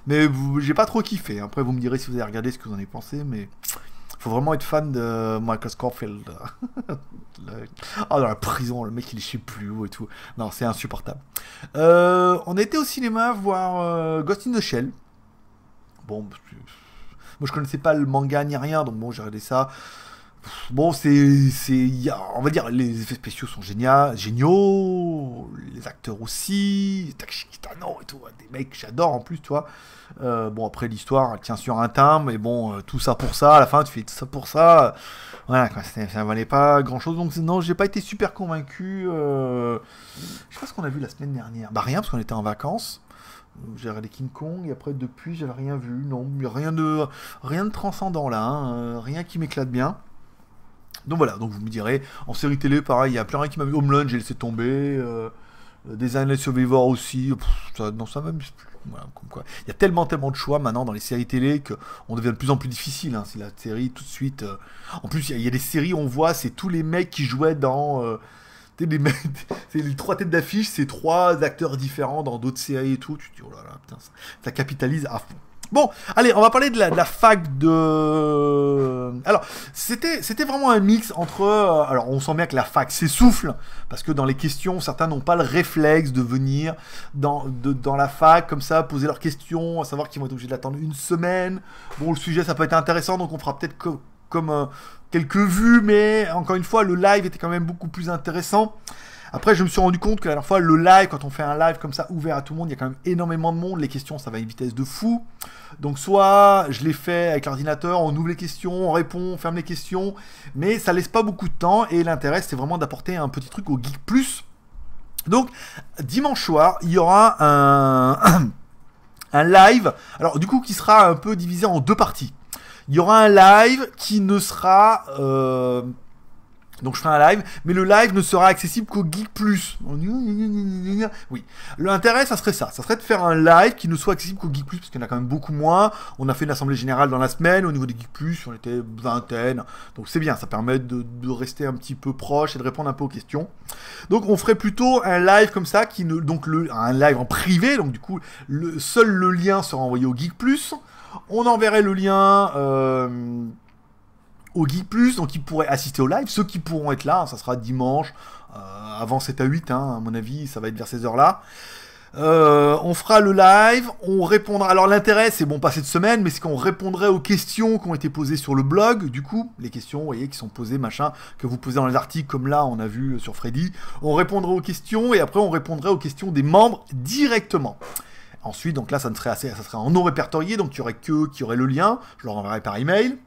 Mais j'ai pas trop kiffé, après vous me direz si vous avez regardé ce que vous en avez pensé, mais... Faut vraiment être fan de Michael Scofield. Dans la prison, le mec il est je sais plus où et tout. Non, c'est insupportable. On était au cinéma voir Ghost in the Shell. Bon, moi je connaissais pas le manga ni rien, donc bon j'ai regardé ça. Bon, on va dire, les effets spéciaux sont géniaux, les acteurs aussi, Takeshi Kitano et tout, des mecs que j'adore en plus, tu vois. Bon, après l'histoire, elle tient sur un timbre, mais bon, tout ça pour ça, à la fin tu fais tout ça pour ça, voilà, quoi, ça valait pas grand chose, donc non, j'ai pas été super convaincu. Je sais pas ce qu'on a vu la semaine dernière, bah rien, parce qu'on était en vacances. J'ai regardé King Kong et après depuis j'avais rien vu, non, il y a rien de transcendant là, hein, rien qui m'éclate bien. Donc voilà, donc vous me direz, en série télé, pareil, il y a plein rien qui m'a vu. Homeland, j'ai laissé tomber. Design Survivor aussi. Non, ça m'amuse plus. Voilà, comme quoi. Il y a tellement de choix maintenant dans les séries télé qu'on devient de plus en plus difficile. Hein, c'est la série tout de suite. En plus, il y a des séries, on voit, c'est tous les mecs qui jouaient dans. C'est les 3 têtes d'affiche, c'est 3 acteurs différents dans d'autres séries et tout. Tu te dis, oh là là, putain, ça capitalise à fond. Bon, allez, on va parler de la fac de... Alors, c'était vraiment un mix entre... alors, on sent bien que la fac s'essouffle, parce que dans les questions, certains n'ont pas le réflexe de venir dans la fac, comme ça, poser leurs questions, à savoir qu'ils vont être obligés d'attendre une semaine. Bon, le sujet, ça peut être intéressant, donc on fera peut-être comme quelques vues, mais encore une fois, le live était quand même beaucoup plus intéressant. Après, je me suis rendu compte que la dernière fois, le live, quand on fait un live comme ça, ouvert à tout le monde, il y a quand même énormément de monde. Les questions, ça va à une vitesse de fou. Donc, soit je l'ai fait avec l'ordinateur, on ouvre les questions, on répond, on ferme les questions. Mais ça laisse pas beaucoup de temps. Et l'intérêt, c'est vraiment d'apporter un petit truc au Geek Plus. Donc, dimanche soir, il y aura un live. Alors, du coup, qui sera un peu divisé en 2 parties. Il y aura un live qui ne sera... donc je ferai un live, mais le live ne sera accessible qu'au Geek Plus. Oui. L'intérêt, ça serait de faire un live qui ne soit accessible qu'au Geek Plus, parce qu'il y en a quand même beaucoup moins. On a fait une assemblée générale dans la semaine, au niveau des Geek Plus, on était vingtaine. Donc c'est bien, ça permet de rester un petit peu proche et de répondre un peu aux questions. Donc on ferait plutôt un live comme ça, un live en privé, donc du coup, seul le lien sera envoyé au Geek Plus. On enverrait le lien... au Geek Plus, donc ils pourraient assister au live. Ceux qui pourront être là, ça sera dimanche, avant 7 à 8, hein, à mon avis, ça va être vers ces heures-là. On fera le live, on répondra. Alors l'intérêt, c'est bon, pas cette semaine, mais c'est qu'on répondrait aux questions qui ont été posées sur le blog. Du coup, les questions, vous voyez, qui sont posées, machin, que vous posez dans les articles, comme là, on a vu sur Freddy. On répondrait aux questions, et après, on répondrait aux questions des membres directement. Ensuite, donc là, ça serait en non répertorié, donc il y aurait que qui aurait le lien. Je leur enverrai par email.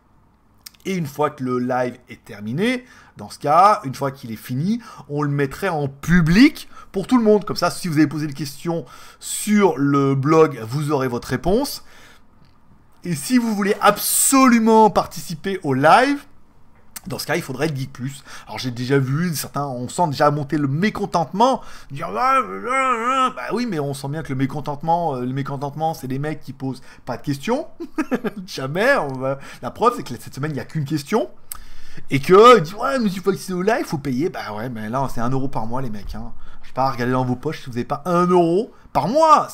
Et une fois que le live est terminé, dans ce cas, une fois qu'il est fini, on le mettrait en public pour tout le monde. Comme ça, si vous avez posé une question sur le blog, vous aurez votre réponse. Et si vous voulez absolument participer au live, dans ce cas, il faudrait être Geek Plus. Alors j'ai déjà vu certains, on sent déjà monter le mécontentement, dire bah oui, mais on sent bien que le mécontentement, c'est des mecs qui posent pas de questions, jamais. La preuve, c'est que cette semaine, il n'y a qu'une question. Et que, ils disent, ouais, mais il faut accéder au live, il faut payer. Bah ouais, mais là, c'est 1 euro par mois, les mecs. Hein. Je sais pas, regardez dans vos poches si vous n'avez pas 1 euro par mois.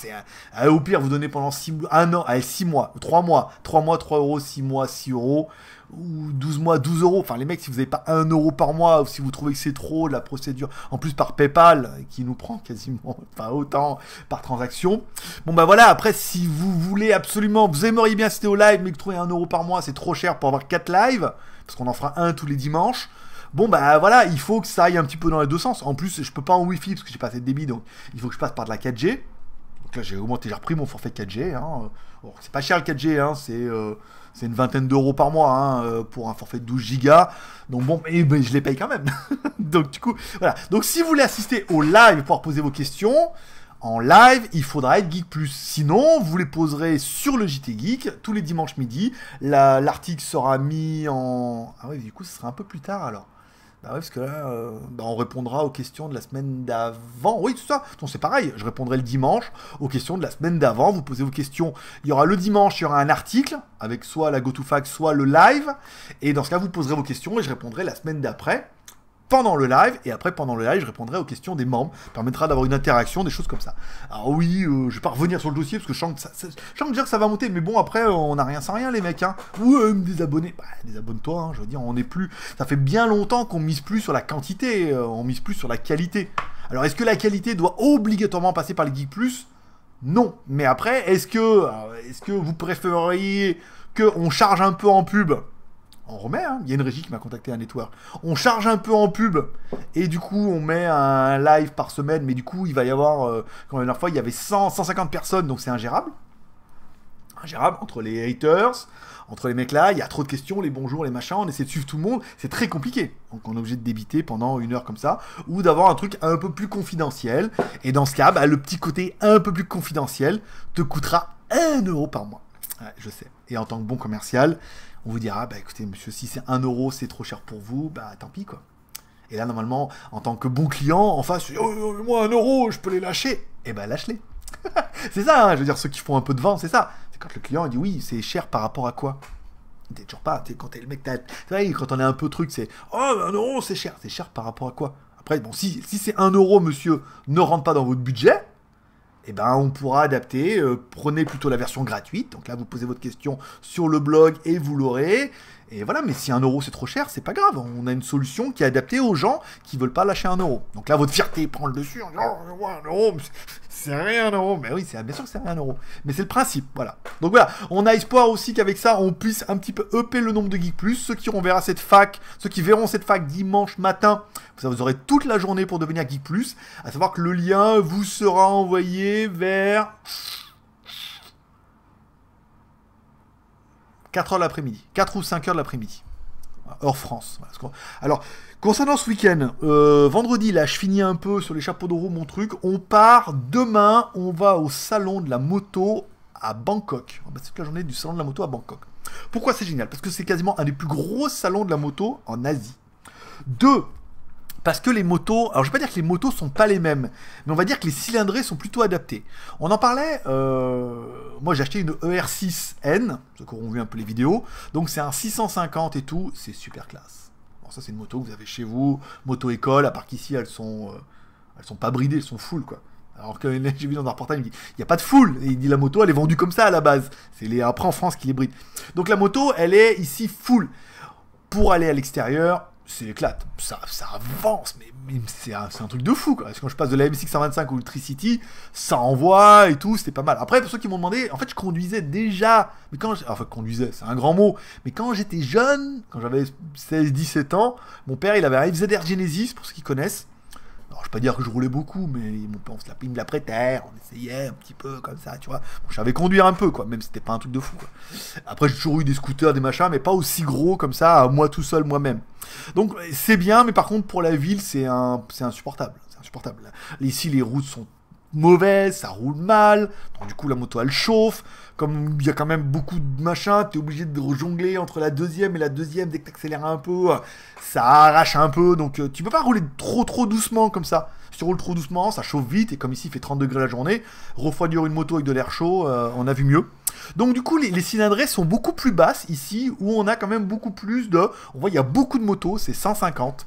Au pire, vous donnez pendant 6 mois, 1 an, allez, 6 mois, 3 mois, 3 mois, 3 euros, 6 mois, 6 euros, ou 12 mois, 12 euros. Enfin, les mecs, si vous n'avez pas 1 euro par mois, ou si vous trouvez que c'est trop, la procédure, en plus par PayPal, qui nous prend quasiment, pas autant par transaction. Bon, bah voilà, après, si vous voulez absolument, vous aimeriez bien assister au live, mais que trouver 1 euro par mois, c'est trop cher pour avoir 4 lives, parce qu'on en fera un tous les dimanches. Bon bah voilà, il faut que ça aille un petit peu dans les deux sens. En plus, je peux pas en Wi-Fi parce que j'ai pas assez de débit, donc il faut que je passe par de la 4G. Donc là, j'ai repris mon forfait 4G. Hein. Bon, c'est pas cher le 4G, hein. C'est une vingtaine d'euros par mois hein, pour un forfait de 12 Go. Donc bon, mais je les paye quand même. Donc du coup, voilà. Donc si vous voulez assister au live et pouvoir poser vos questions, en live, il faudra être Geek Plus. Sinon, vous les poserez sur le JT Geek tous les dimanches midi. L'article sera mis en... Ah oui, du coup, ce sera un peu plus tard alors. Bah ouais, parce que là, on répondra aux questions de la semaine d'avant. Oui, tout ça. Donc c'est pareil, je répondrai le dimanche aux questions de la semaine d'avant. Vous posez vos questions. Il y aura le dimanche, il y aura un article avec soit la GoToFact, soit le live. Et dans ce cas, vous poserez vos questions et je répondrai la semaine d'après. pendant le live, et après pendant le live je répondrai aux questions des membres, permettra d'avoir une interaction, des choses comme ça. Alors oui, je vais pas revenir sur le dossier parce que je sens que dire que ça va monter, mais bon après on n'a rien sans rien les mecs, hein. Ou des abonnés, bah désabonne-toi, hein, je veux dire, on n'est plus, ça fait bien longtemps qu'on mise plus sur la quantité, on mise plus sur la qualité. Alors est-ce que la qualité doit obligatoirement passer par les Geek Plus? Non, mais après est-ce que vous préféreriez qu'on charge un peu en pub? On remet, hein. Il y a une régie qui m'a contacté, un network. On charge un peu en pub, et du coup, on met un live par semaine, mais du coup, il va y avoir, comme la dernière fois, il y avait 150 personnes, donc c'est ingérable. Ingérable, entre les haters, entre les mecs là, il y a trop de questions, les bonjours, les machins, on essaie de suivre tout le monde, c'est très compliqué. Donc on est obligé de débiter pendant 1 heure comme ça, ou d'avoir un truc un peu plus confidentiel, et dans ce cas, bah, le petit côté un peu plus confidentiel te coûtera 1 euro par mois. Ouais, je sais. Et en tant que bon commercial, on vous dira, bah écoutez monsieur, si c'est 1 euro, c'est trop cher pour vous, bah tant pis quoi. Et là normalement, en tant que bon client, en face, moi 1 euro, je peux les lâcher. Eh ben lâche-les. C'est ça, hein, je veux dire, ceux qui font un peu de vente, c'est ça. C'est quand le client il dit oui, c'est cher par rapport à quoi? T'es toujours pas, quand t'es le mec, quand on est un peu truc, c'est oh 1 euro, c'est cher par rapport à quoi? Après, bon, si c'est 1 euro, monsieur, ne rentre pas dans votre budget, eh ben, on pourra adapter, prenez plutôt la version gratuite, donc là vous posez votre question sur le blog et vous l'aurez, et voilà, mais si 1 euro c'est trop cher, c'est pas grave, on a une solution qui est adaptée aux gens qui veulent pas lâcher 1 euro. Donc là votre fierté prend le dessus, en disant, oh, 1 euro, c'est rien 1 euro, mais oui, bien sûr que c'est rien 1 euro, mais c'est le principe, voilà. Donc voilà, on a espoir aussi qu'avec ça, on puisse un petit peu upper le nombre de Geek Plus, ceux qui verront cette fac dimanche matin, vous aurez toute la journée pour devenir Geek Plus, à savoir que le lien vous sera envoyé vers 4h de l'après-midi, 4 ou 5h de l'après-midi, hors France. Alors, concernant ce week-end, vendredi, là, je finis un peu sur les chapeaux de roue mon truc, on part demain, on va au salon de la moto à Bangkok. C'est toute la journée du salon de la moto à Bangkok. Pourquoi c'est génial? Parce que c'est quasiment un des plus gros salons de la moto en Asie. 2, parce que les motos, alors je vais pas dire que les motos sont pas les mêmes, mais on va dire que les cylindrés sont plutôt adaptés. On en parlait, moi j'ai acheté une ER6N, ceux qui auront vu un peu les vidéos, donc c'est un 650 et tout, c'est super classe. Bon, ça c'est une moto que vous avez chez vous, moto-école, à part qu'ici elles sont pas bridées, elles sont full quoi. Alors que j'ai vu dans un reportage, il me dit, il n'y a pas de full, et il dit la moto elle est vendue comme ça à la base, c'est après en France qui les bride. Donc la moto elle est ici full. Pour aller à l'extérieur, c'est l'éclate, ça avance, mais c'est un truc de fou quoi. Parce que quand je passe de la MX 125 au Ultricity, ça envoie et tout, c'était pas mal. Après, pour ceux qui m'ont demandé, en fait, je conduisais déjà, mais conduisais, c'est un grand mot, mais quand j'étais jeune, quand j'avais 16-17 ans, mon père, il avait un FZR Genesis, pour ceux qui connaissent. Alors, je vais pas dire que je roulais beaucoup, mais il me la prêtait, on essayait un petit peu comme ça, tu vois. Bon, je savais conduire un peu, quoi, même si c'était pas un truc de fou, quoi. Après, j'ai toujours eu des scooters, des machins, mais pas aussi gros comme ça, moi tout seul, moi-même. Donc, c'est bien, mais par contre, pour la ville, c'est insupportable. C'est insupportable. Ici, les routes sont mauvaises, ça roule mal, donc du coup, la moto, elle chauffe. Comme il y a quand même beaucoup de machins, t'es obligé de jongler entre la deuxième et la deuxième, dès que t'accélères un peu, ça arrache un peu, donc tu peux pas rouler trop doucement comme ça. Si tu roules trop doucement, ça chauffe vite, et comme ici il fait 30 degrés la journée, refroidir une moto avec de l'air chaud, on a vu mieux. Donc du coup, les cylindrées sont beaucoup plus basses ici, où on a quand même beaucoup plus de... On voit, il y a beaucoup de motos, c'est 150.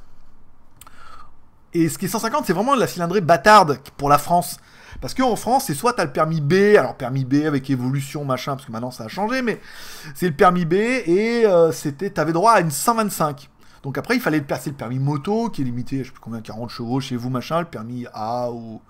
Et ce qui est 150, c'est vraiment la cylindrée bâtarde pour la France. Parce qu'en France, c'est soit t'as le permis B, alors permis B avec évolution, machin, parce que maintenant ça a changé, mais c'est le permis B, et t'avais droit à une 125. Donc après, il fallait passer le permis moto, qui est limité, je sais plus combien, 40 chevaux chez vous, machin, le permis A ou...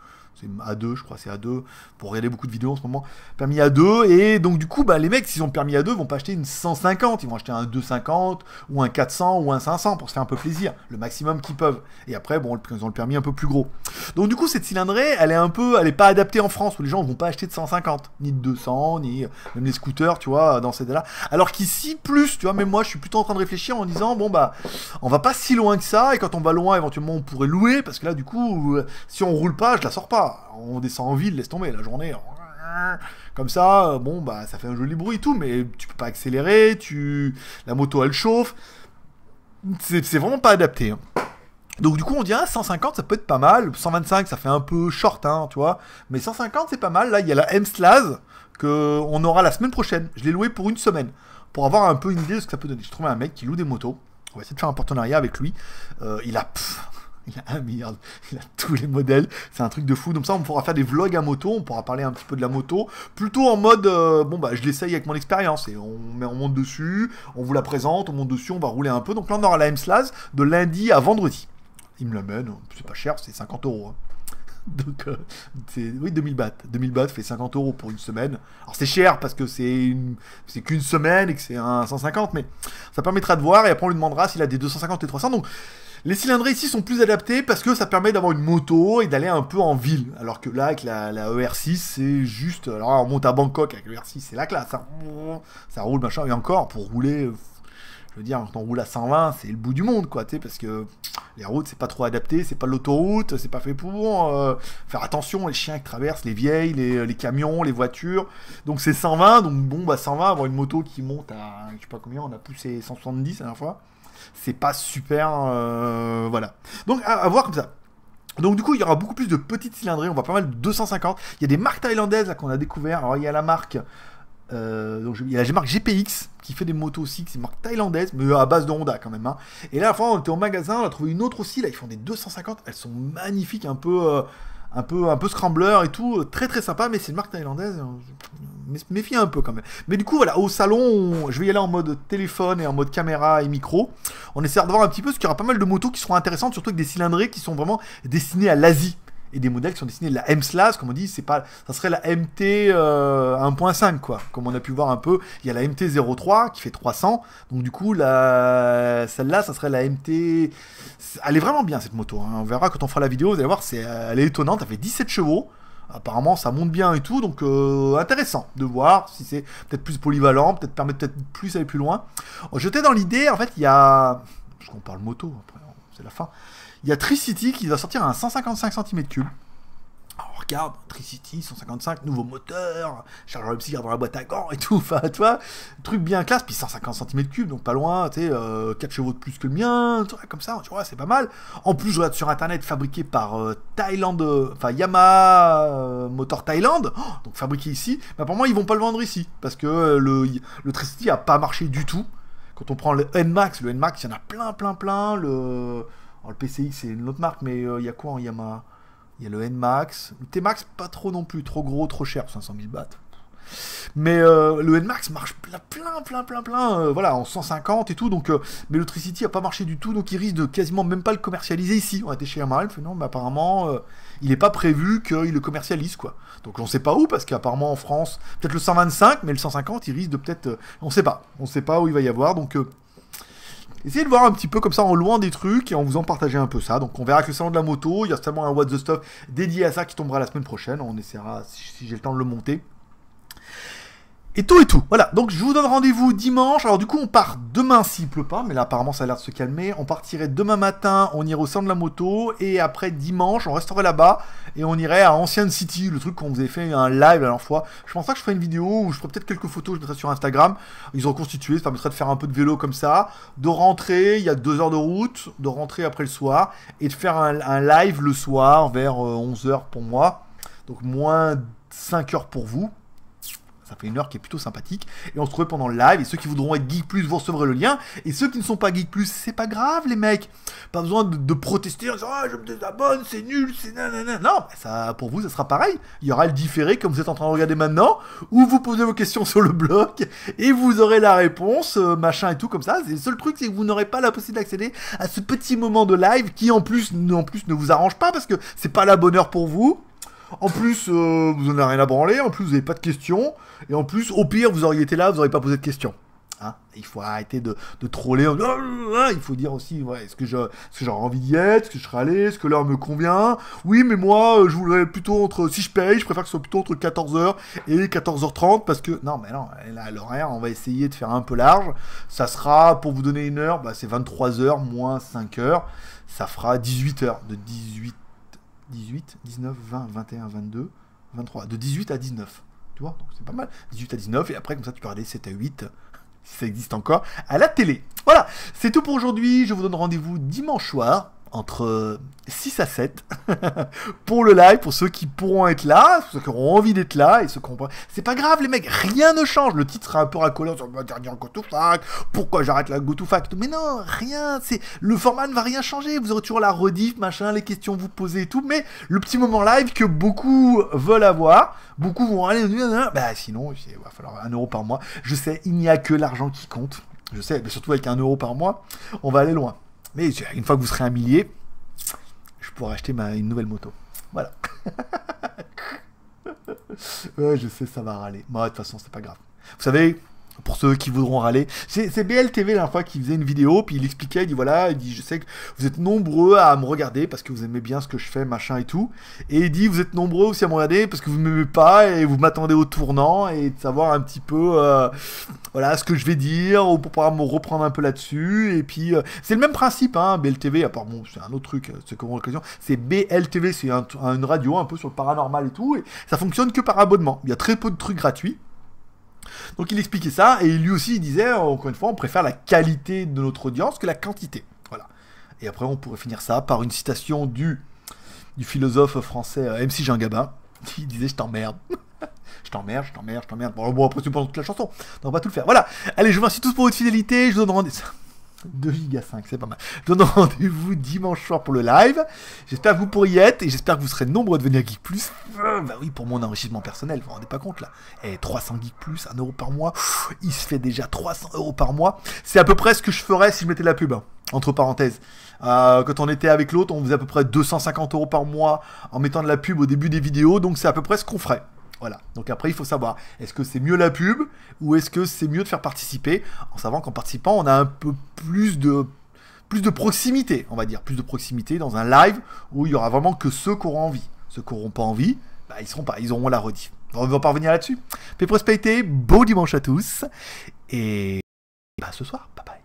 C'est A2, je crois, c'est A2, pour regarder beaucoup de vidéos en ce moment, permis A2, et donc du coup, bah, les mecs, s'ils ont le permis A2, vont pas acheter une 150, ils vont acheter un 250, ou un 400, ou un 500, pour se faire un peu plaisir, le maximum qu'ils peuvent, et après, bon, ils ont le permis un peu plus gros. Donc du coup, cette cylindrée, elle est pas adaptée en France, où les gens vont pas acheter de 150, ni de 200, ni même les scooters, tu vois, dans ces là. Alors qu'ici, plus, tu vois, même moi, je suis plutôt en train de réfléchir en disant, bon, bah, on va pas si loin que ça, et quand on va loin, éventuellement, on pourrait louer, parce que là, du coup, si on roule pas, je la sors pas. On descend en ville, laisse tomber, la journée, comme ça, bon, bah, ça fait un joli bruit et tout, mais tu peux pas accélérer, la moto, elle chauffe, c'est vraiment pas adapté, hein. Donc du coup, on dirait 150, ça peut être pas mal, 125, ça fait un peu short, hein, tu vois, mais 150, c'est pas mal. Là, il y a la M-Slaz, qu'on aura la semaine prochaine, je l'ai loué pour 1 semaine, pour avoir un peu une idée de ce que ça peut donner. J'ai trouvé un mec qui loue des motos, On va essayer de faire un partenariat avec lui. Il a 1 milliard, il a tous les modèles, c'est un truc de fou. Donc ça, on pourra faire des vlogs à moto, on pourra parler un petit peu de la moto, plutôt en mode, bon bah je l'essaye avec mon expérience, et on monte dessus, on vous la présente, on monte dessus, on va rouler un peu. Donc là, on aura la M-Slaz de lundi à vendredi. Il me l'amène, c'est pas cher, c'est 50 €. Hein. Donc, oui, 2000 bahts. 2000 bahts fait 50 € pour une semaine. Alors, c'est cher parce que c'est qu'une semaine et que c'est un 150, mais ça permettra de voir. Et après, on lui demandera s'il a des 250 et 300. Donc, les cylindrés ici sont plus adaptés parce que ça permet d'avoir une moto et d'aller un peu en ville. Alors que là, avec la ER6, c'est juste. Alors, là, on monte à Bangkok avec le ER6, c'est la classe. Hein. Ça roule, machin. Et encore, pour rouler. Je veux dire, quand on roule à 120, c'est le bout du monde, quoi, tu sais, parce que les routes, c'est pas trop adapté, c'est pas de l'autoroute, c'est pas fait pour faire attention, les chiens qui traversent, les vieilles, les camions, les voitures. Donc c'est 120, donc bon, bah 120, avoir une moto qui monte à, je sais pas combien, on a poussé 170 la dernière fois, c'est pas super, voilà. Donc à voir comme ça. Donc du coup, il y aura beaucoup plus de petites cylindrées, on voit pas mal de 250. Il y a des marques thaïlandaises là qu'on a découvert. Alors il y a la marque... donc il y a la marque GPX qui fait des motos aussi, c'est une marque thaïlandaise, mais à base de Honda quand même. Hein. Et là, à la fois, on était au magasin, on a trouvé une autre aussi, là, ils font des 250, elles sont magnifiques, un peu scrambler et tout, très très sympa, mais c'est une marque thaïlandaise, méfie un peu quand même. Mais du coup, voilà, au salon, je vais y aller en mode téléphone et en mode caméra et micro. On essaiera de voir un petit peu, parce qu'il y aura pas mal de motos qui seront intéressantes, surtout avec des cylindrés qui sont vraiment destinés à l'Asie. Et des modèles qui sont destinés de la M-Slaz, comme on dit, ça serait la MT 1.5, quoi. Comme on a pu voir un peu, il y a la MT 03 qui fait 300. Donc du coup, celle-là, ça serait la MT... Elle est vraiment bien, cette moto. Hein. On verra quand on fera la vidéo, vous allez voir, elle est étonnante. Elle fait 17 chevaux. Apparemment, ça monte bien et tout. Donc intéressant de voir si c'est peut-être plus polyvalent, permettre peut-être plus aller plus loin. J'étais dans l'idée, en fait, il y a... Parce qu'on parle moto, après, c'est la fin. Il y a Tricity qui va sortir un 155 cm3. Alors regarde, Tricity, 155, nouveau moteur, chargeur psy dans la boîte à gants et tout, enfin tu vois, truc bien classe, puis 150 cm3, donc pas loin, tu sais, 4 chevaux de plus que le mien, comme ça, tu vois, c'est pas mal. En plus, je regarde sur internet, fabriqué par Yamaha Motor Thaïlande, donc fabriqué ici, mais apparemment ils vont pas le vendre ici, parce que le Tricity a pas marché du tout. Quand on prend le NMAX, il y en a plein, alors, le PCX c'est une autre marque, mais il y a quoi en Yamaha? Il y a le NMAX, le TMAX pas trop non plus, trop gros, trop cher, 500 000 bahts. Mais le NMAX marche plein, voilà, en 150 et tout, donc, mais le Tricity a pas marché du tout, donc il risque de quasiment même pas le commercialiser ici. On a été chez Yamaha, il fait non, mais apparemment, il n'est pas prévu qu'il le commercialise, quoi. Donc on sait pas où, parce qu'apparemment en France, peut-être le 125, mais le 150, il risque de peut-être, on sait pas où il va y avoir, donc... essayez de voir un petit peu comme ça en loin des trucs et en vous en partager un peu ça. Donc on verra que le salon de la moto, il y a certainement un What the Stuff dédié à ça qui tombera la semaine prochaine. On essaiera si j'ai le temps de le monter. Et tout. Voilà, donc je vous donne rendez-vous dimanche. Alors du coup, on part demain s'il pleut pas, mais là apparemment ça a l'air de se calmer. On partirait demain matin, on irait au salon de la moto, et après dimanche, on resterait là-bas, et on irait à Ancient City, le truc qu'on vous avait fait un live la dernière fois. Je pense pas que je ferai une vidéo, ou je ferai peut-être quelques photos, je mettrai sur Instagram. Ils ont reconstitué, ça permettrait de faire un peu de vélo comme ça, de rentrer, il y a 2 heures de route, de rentrer après le soir, et de faire un live le soir, vers 11 h pour moi, donc moins 5 heures pour vous. Ça fait 1 heure qui est plutôt sympathique. Et on se retrouve pendant le live. Et ceux qui voudront être Geek Plus, vous recevrez le lien. Et ceux qui ne sont pas Geek Plus, c'est pas grave, les mecs. Pas besoin de protester en disant ah, je me désabonne, c'est nul, c'est nanana. Non, ça, pour vous, ça sera pareil. Il y aura le différé, comme vous êtes en train de regarder maintenant, où vous posez vos questions sur le blog. Et vous aurez la réponse, machin et tout, comme ça. Le seul truc, c'est que vous n'aurez pas la possibilité d'accéder à ce petit moment de live qui, en plus ne vous arrange pas parce que c'est pas la bonne heure pour vous. En plus, vous n'en avez rien à branler, en plus vous n'avez pas de questions, et en plus, au pire, vous auriez été là, vous n'auriez pas posé de questions. Hein, il faut arrêter de troller, il faut dire aussi, ouais, est-ce que j'aurais envie d'y être, est-ce que je serais allé, est-ce que l'heure me convient, oui, mais moi, je voudrais plutôt si je paye, je préfère que ce soit plutôt entre 14 h et 14 h 30, parce que, non, mais non, là, l'horaire, on va essayer de faire un peu large, ça sera, pour vous donner une heure, bah, c'est 23 h moins 5 heures, ça fera 18 h, de 18, 19, 20, 21, 22, 23, de 18 à 19, tu vois, donc c'est pas mal, 18 à 19, et après, comme ça, tu peux regarder 7 à 8, si ça existe encore, à la télé. Voilà, c'est tout pour aujourd'hui, je vous donne rendez-vous dimanche soir, entre 6 à 7 pour le live, pour ceux qui pourront être là, ceux qui auront envie d'être là et ceux qui auront... C'est pas grave les mecs, rien ne change. Le titre sera un peu racoleur sur le dernier GoToFact, pourquoi j'arrête la GoToFact, mais non, rien, le format ne va rien changer, vous aurez toujours la rediff, machin, les questions vous posez et tout, mais le petit moment live que beaucoup veulent avoir, beaucoup vont aller, bah sinon il va falloir 1 euro par mois. Je sais, il n'y a que l'argent qui compte, je sais, mais surtout avec 1 euro par mois, on va aller loin. Mais une fois que vous serez 1 millier, je pourrai acheter une nouvelle moto. Voilà. Ouais, je sais, ça va râler. Moi, de toute façon, c'est pas grave. Vous savez, pour ceux qui voudront râler, c'est BLTV la dernière fois qui faisait une vidéo, puis il expliquait, il dit voilà, il dit je sais que vous êtes nombreux à me regarder parce que vous aimez bien ce que je fais, machin et tout. Et il dit vous êtes nombreux aussi à me regarder parce que vous ne m'aimez pas et vous m'attendez au tournant et de savoir un petit peu voilà ce que je vais dire ou pour pouvoir me reprendre un peu là-dessus. Et puis c'est le même principe, hein, BLTV, à part bon, c'est un autre truc, c'est comment l'occasion. C'est BLTV, c'est une radio un peu sur le paranormal et tout, et ça fonctionne que par abonnement. Il y a très peu de trucs gratuits. Donc il expliquait ça, et lui aussi il disait, encore une fois, on préfère la qualité de notre audience que la quantité. Voilà. Et après on pourrait finir ça par une citation du philosophe français MC Jean Gabin, qui disait je t'emmerde. Je t'emmerde, je t'emmerde, je t'emmerde. Bon, après c'est pas toute la chanson, donc on va tout le faire. Voilà. Allez, je vous remercie tous pour votre fidélité, je vous donne rendez-vous... 2 Go 5, c'est pas mal. Je vous donne rendez-vous dimanche soir pour le live. J'espère que vous pourrez y être et j'espère que vous serez nombreux à devenir Geek Plus. Bah oui, pour mon enrichissement personnel, vous vous rendez pas compte là. Et 300 Geek Plus, 1 euro par mois, il se fait déjà 300 euros par mois. C'est à peu près ce que je ferais si je mettais la pub, hein, entre parenthèses. Quand on était avec l'autre, on faisait à peu près 250 euros par mois en mettant de la pub au début des vidéos, donc c'est à peu près ce qu'on ferait. Voilà, donc après il faut savoir, est-ce que c'est mieux la pub ou est-ce que c'est mieux de faire participer, en savant qu'en participant on a un peu plus de proximité, on va dire, plus de proximité dans un live où il y aura vraiment que ceux qui auront envie. Ceux qui n'auront pas envie, bah, ils seront pas, ils auront la rediff. On va pas revenir là-dessus. Paix prospérité, beau dimanche à tous et bah, ce soir, bye bye.